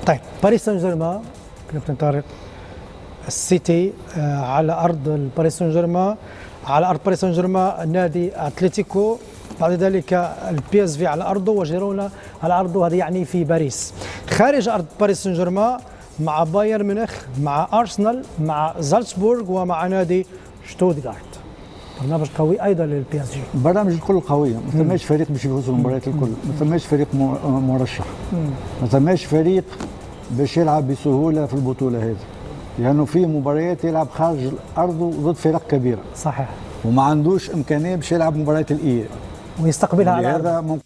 طيب باريس سان جيرمان كابتن طارق، السيتي على ارض باريس سان جيرمان، على ارض باريس سان جيرمان نادي اتلتيكو، بعد ذلك البي اس في على ارضه وجيرونا على ارضه، هذا يعني في باريس. خارج ارض باريس سان جيرمان مع بايرن ميونخ، مع ارسنال، مع زالزبورغ، ومع نادي شتوتغارت. برنامج قوي ايضا للبي اس جي. البرنامج الكل قوي، ما ثماش فريق باش يفوز المباريات الكل، ما ثماش فريق مرشح، ما ثماش فريق باش يلعب بسهوله في البطوله هذه، لانه في مباريات يلعب خارج الارض ضد فرق كبيره. صحيح. وما عندوش امكانيه باش يلعب مباريات الاياب ويستقبلها على الارض.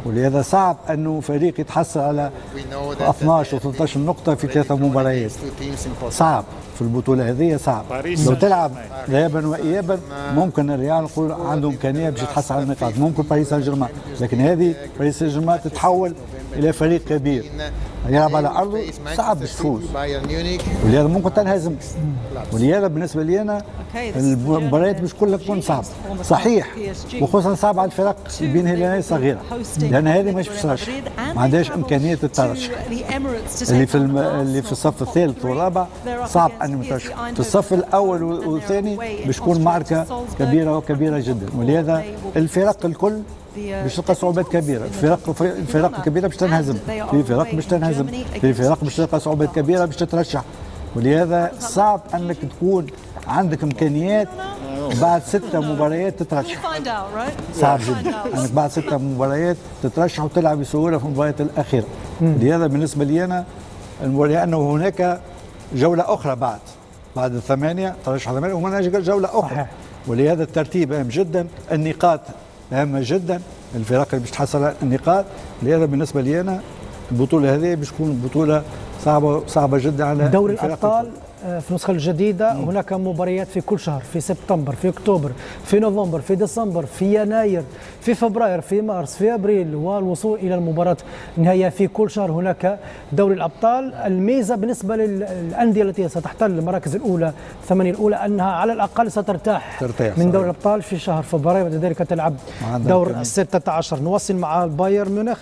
ولهذا صعب انه فريق يتحصل على 12 و 13 نقطه في 3 مباريات. صعب في البطوله هذه، صعب. لو تلعب ذهابا وايابا ممكن الريال نقول عنده امكانيه باش يتحصل على النقاط، ممكن باريس سان جيرمان، لكن هذه باريس سان جيرمان تتحول الى فريق كبير يلعب على ارضه، صعب باش تفوز، ولهذا ممكن تنهزم. ولهذا بالنسبه لي انا المباريات مش كلها تكون صعبه، صحيح، وخصوصا صعب على الفرق بينها صغيره، لان هذه مش بترشح، ما عندهاش امكانيه الترشح. اللي في الصف الثالث والرابع صعب ان يترشح، في الصف الاول والثاني باش تكون معركه كبيره وكبيره جدا. ولهذا الفرق الكل باش تلقى صعوبات كبيره، الفرق الكبيره باش تنهزم، في فرق باش تنهزم، في فرق باش تلقى صعوبات كبيره باش تترشح. ولهذا صعب انك تكون عندك امكانيات بعد 6 مباريات تترشح، صعب جدا انك بعد 6 مباريات تترشح وتلعب بسهوله في المباريات الاخيره. لهذا بالنسبه لي انا، لانه هناك جوله اخرى بعد الثمانيه، ترشح 8 وهناك جوله اخرى. ولهذا الترتيب هام جدا، النقاط هامه جدا، الفرق اللي باش تحصل على النقاط. لهذا بالنسبه لي انا البطوله هذه باش تكون بطوله صعبه جدا على دوري الابطال. في النسخة الجديدة هناك مباريات في كل شهر، في سبتمبر، في أكتوبر، في نوفمبر، في ديسمبر، في يناير، في فبراير، في مارس، في أبريل، والوصول إلى المباراة النهائية في كل شهر. هناك دوري الأبطال. الميزة بالنسبة للأندية التي ستحتل المراكز الأولى، الثمانية الأولى، أنها على الأقل سترتاح من دوري الأبطال في شهر فبراير، بعد ذلك تلعب دور 16. نواصل مع بايرن ميونخ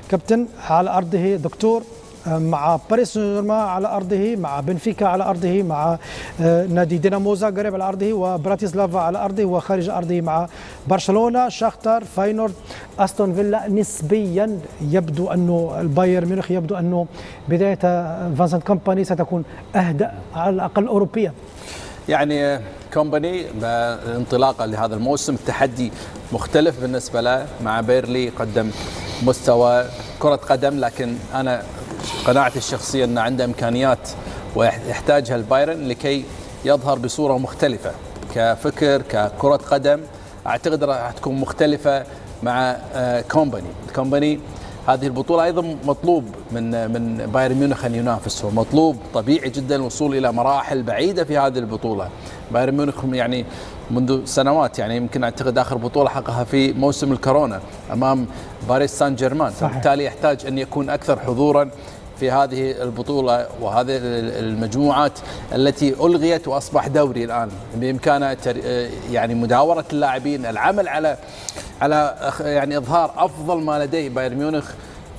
كابتن على أرضه، دكتور، مع باريس سان جيرمان على ارضه، مع بنفيكا على ارضه، مع نادي دينامو زاغرب على ارضه، وبراتيسلافا على ارضه، وخارج ارضه مع برشلونه، شاختار، فاينورد، استون فيلا. نسبيا يبدو انه البايرن ميونخ، يبدو انه بدايه فانسنت كومباني ستكون اهدأ على الاقل اوروبيا. يعني كومباني انطلاقا لهذا الموسم تحدي مختلف بالنسبه له، مع بيرلي قدم مستوى كره قدم، لكن انا قناعتي الشخصيه ان عنده امكانيات ويحتاجها البايرن لكي يظهر بصوره مختلفه كفكر، ككره قدم. اعتقد راح تكون مختلفه مع كومباني. هذه البطوله ايضا مطلوب من بايرن ميونخ ان ينافس، ومطلوب طبيعي جدا الوصول الى مراحل بعيده في هذه البطوله. بايرن ميونخ يعني منذ سنوات، يعني يمكن اعتقد اخر بطوله حققها في موسم الكورونا امام باريس سان جيرمان، فبالتالي يحتاج ان يكون اكثر حضورا في هذه البطوله وهذه المجموعات التي الغيت واصبح دوري الان. بامكانه يعني مداوره اللاعبين، العمل على يعني اظهار افضل ما لديه بايرن ميونخ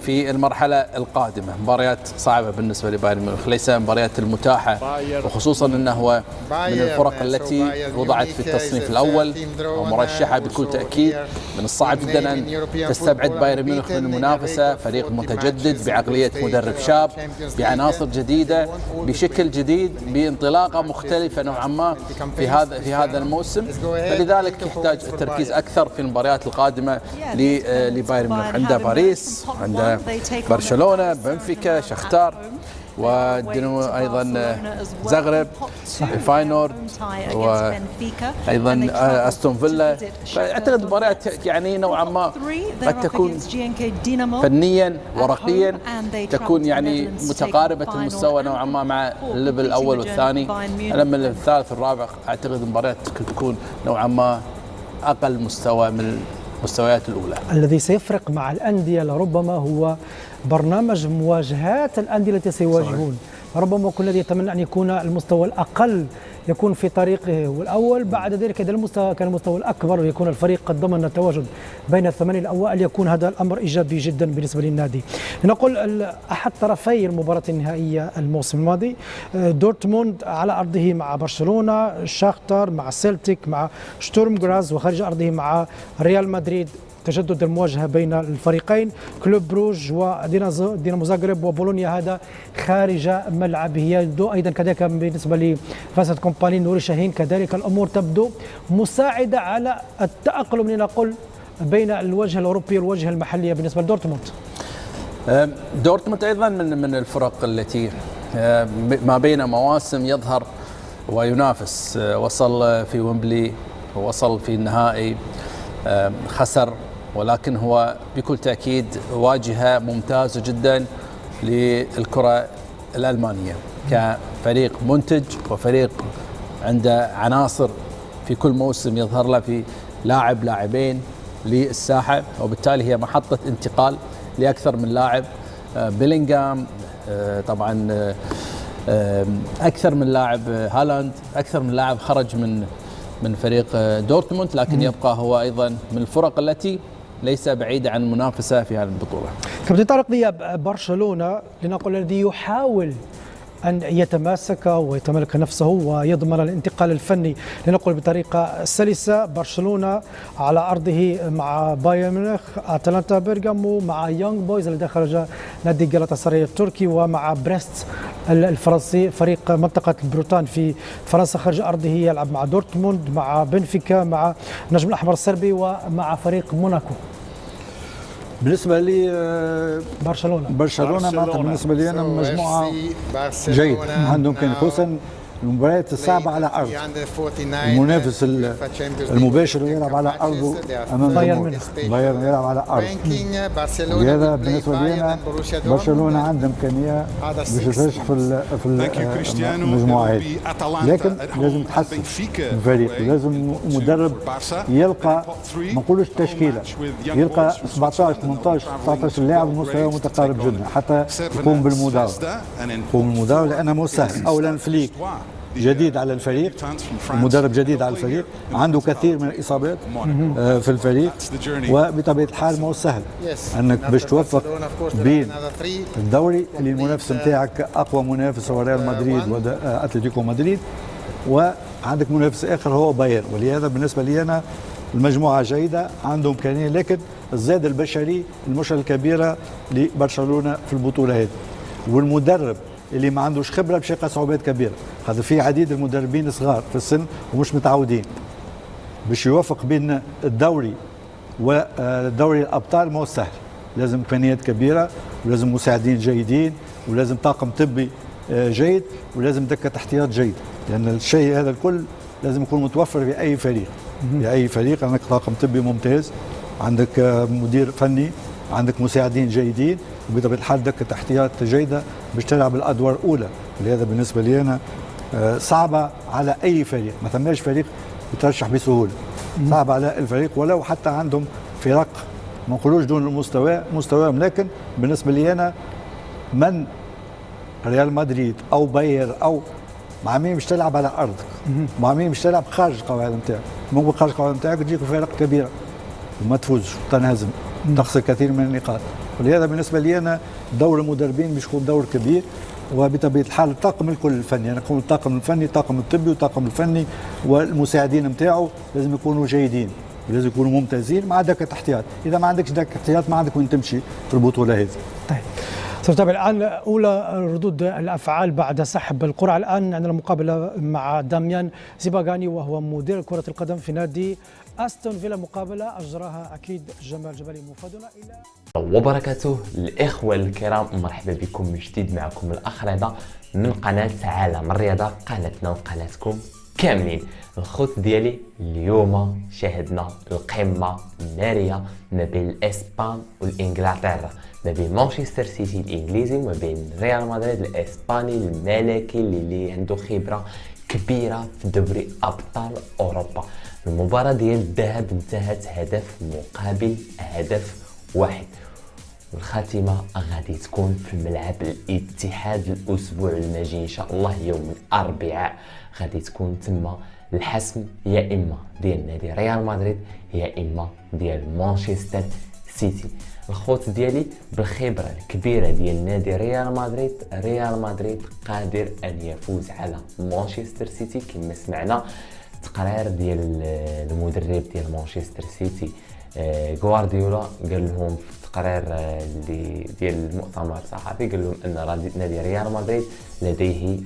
في المرحلة القادمة. مباريات صعبة بالنسبة لبايرن ميونخ، ليس المباريات المتاحة، وخصوصا أنه هو من الفرق التي وضعت في التصنيف الأول ومرشحة بكل تأكيد. من الصعب جدا أن تستبعد بايرن ميونخ من المنافسة، فريق متجدد بعقلية مدرب شاب، بعناصر جديدة، بشكل جديد، بانطلاقة مختلفة نوعا ما في هذا الموسم. فلذلك يحتاج التركيز أكثر في المباريات القادمة لبايرن ميونخ. عنده باريس، عنده برشلونة، بنفيكا، شختار، ودينامو ايضا زاغرب، فاينورد، وايضا استون فيلا. فاعتقد مباريات يعني نوعا ما قد تكون فنيا ورقيا تكون يعني متقاربه المستوى نوعا ما مع الليفل الاول والثاني. اما الثالث والرابع اعتقد المباريات تكون نوعا ما اقل مستوى من المستويات الأولى. الذي سيفرق مع الأندية لربما هو برنامج مواجهات الأندية التي سيواجهون. ربما كل الذي يتمنى أن يكون المستوى الأقل يكون في طريقه والأول. بعد ذلك إذا المستوى كان المستوى الأكبر ويكون الفريق قد ضمن التواجد بين الثمانية الأوائل يكون هذا الأمر إيجابي جدا بالنسبة للنادي. نقول أحد طرفي المباراة النهائية الموسم الماضي دورتموند على أرضه مع برشلونة، شاختار مع سيلتيك مع شتورم غراز، وخارج أرضه مع ريال مدريد. تجدد المواجهة بين الفريقين، كلوب بروج ودينامو زاغرب وبولونيا هذا خارج ملعبه. يبدو أيضا كذلك بالنسبة لفاسد كومباني نوري شاهين كذلك الأمور تبدو مساعدة على التأقلم لنقول بين الوجه الأوروبي والوجه المحلية بالنسبة لدورتموند. دورتموند أيضا من الفرق التي ما بين مواسم يظهر وينافس. وصل في ويمبلي ووصل في النهائي، خسر، ولكن هو بكل تأكيد واجهة ممتازة جدا للكرة الألمانية كفريق منتج وفريق عنده عناصر في كل موسم يظهر له في لاعبين للساحة، وبالتالي هي محطة انتقال لأكثر من لاعب. بيلينغهام طبعا، أكثر من لاعب هالاند، أكثر من لاعب خرج من فريق دورتموند، لكن يبقى هو أيضا من الفرق التي ليس بعيدة عن المنافسة في هذه البطولة. كابتن طارق دياب، برشلونة لنقول الذي يحاول أن يتماسك ويتملك نفسه ويضمن الانتقال الفني لنقول بطريقة سلسة. برشلونة على أرضه مع بايرن ميونخ، أتلانتا بيرغامو، مع يونغ بويز الذي خرج نادي جالاتا التركي، ومع بريست الفرنسي فريق منطقة البروتان في فرنسا خارج أرضه يلعب مع دورتموند، مع بنفيكا، مع النجم الأحمر الصربي، ومع فريق موناكو. بالنسبة لي برشلونة معناتها بالنسبة لي أنا مجموعة جيد عندهم، كان خصوصا المباريات الصعبة على أرض المنافس المباشر يلعب على أرضه أمام بايرن يلعب على أرض. وهذا بالنسبة لي أنا برشلونة عنده إمكانية باش يفوز في المجموعة هذه، لكن لازم تحسن الفريق، لازم مدرب يلقى ما نقولوش تشكيلة، يلقى 17 18 19 لاعب مستوى متقارب جدا حتى يقوم بالمداولة لأنه مو سهل. أولا فليك جديد على الفريق، مدرب جديد على الفريق، عنده كثير من الإصابات في الفريق، وبطبيعة الحال ما هو سهل أنك باش توفق بين الدوري اللي المنافس نتاعك أقوى منافس هو ريال مدريد وأتلتيكو مدريد، وعندك منافس آخر هو بايرن. ولهذا بالنسبة لي أنا المجموعة جيدة، عنده إمكانية، لكن الزاد البشري المشكلة الكبيرة لبرشلونة في البطولة هذه، والمدرب اللي ما عندوش خبره باش يلقى صعوبات كبيره. هذا في عديد المدربين صغار في السن ومش متعودين باش يوفق بين الدوري ودوري الابطال، ما هو سهل. لازم امكانيات كبيره، ولازم مساعدين جيدين، ولازم طاقم طبي جيد، ولازم دكه احتياط جيد، لان الشيء هذا الكل لازم يكون متوفر في اي فريق. في اي فريق عندك طاقم طبي ممتاز، عندك مدير فني، عندك مساعدين جيدين، وبطبيعة الحال دكة احتياط جيدة باش تلعب الأدوار الأولى. ولهذا بالنسبة لي أنا صعبة على أي فريق، ما ثماش فريق يترشح بسهولة، صعبة على الفريق ولو حتى عندهم فرق ما نقولوش دون مستواهم، لكن بالنسبة لي أنا من ريال مدريد أو باير أو مع مين مش تلعب على أرضك، مع مين مش تلعب خارج القواعد نتاعك، ممكن خارج القواعد نتاعك تجيك فرق كبيرة وما تفوزش، تنهزم، تخسر كثير من النقاط. ولهذا بالنسبه لي انا دور المدربين باش يكون دور كبير، وبطبيعه الحال الطاقم الكل الفني، انا نقول الطاقم الفني، الطاقم الطبي والطاقم الفني والمساعدين نتاعو لازم يكونوا جيدين، ولازم يكونوا ممتازين مع دكه احتياط. اذا ما عندكش دكه احتياط ما عندك وين تمشي في البطوله هذه. طيب سنتابع الان اولى ردود الافعال بعد سحب القرعه. الان عندنا مقابله مع داميان زيباغاني وهو مدير كره القدم في نادي أستون فيلا، مقابلة أجراها أكيد جمال جبالي. مفادنا إلى وبركاته. الإخوة الكرام، مرحبا بكم من جديد، معكم الأخ رضا من قناة عالم الرياضة، قناتنا وقناتكم كاملين. الخوت ديالي اليوم شاهدنا القمة النارية ما بين الإسبان والإنجلترا، ما بين مانشستر سيتي الإنجليزي وما بين ريال مدريد الإسباني الملكي اللي عنده خبرة كبيرة في دوري أبطال أوروبا. المباراة ديال الذهاب انتهت هدف مقابل هدف واحد، الخاتمة غادي تكون في ملعب الاتحاد الأسبوع الماجي إن شاء الله يوم الأربعاء. غادي تكون تما الحسم يا إما ديال نادي ريال مدريد يا إما ديال مانشستر سيتي. الخوت ديالي بالخبرة الكبيرة ديال نادي ريال مدريد قادر أن يفوز على مانشستر سيتي كما سمعنا. تقرير ديال المدرب ديال مانشستر سيتي غوارديولا قال لهم في التقرير اللي ديال المؤتمر الصحفي قال لهم ان نادي ريال مدريد لديه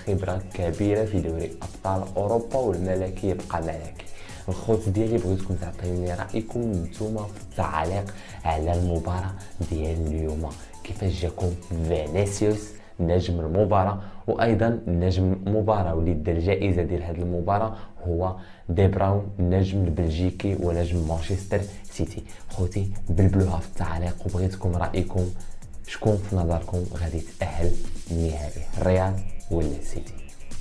خبره كبيره في دوري ابطال اوروبا والملكي يبقى ملكي. الخوت ديالي بغيتكم تعطيوني رايكم نتوما في التعليق على المباراه ديال اليوم. كيفاش جاكم فينيسيوس نجم المباراة، وايضا نجم المباراة واللي دار الجائزة ديال هذه المباراة هو دي براون النجم البلجيكي ونجم مانشستر سيتي. خوتي بلبلوها في التعليق وبغيتكم رايكم شكون في نظركم غادي يتأهل النهائي الريال ولا السيتي.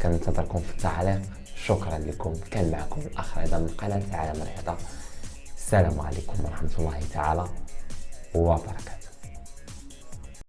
كننتظركم في التعليق. شكرا لكم. كان معكم الاخ رضا من قناة عالم الرياضة. السلام عليكم ورحمة الله تعالى وبركاته.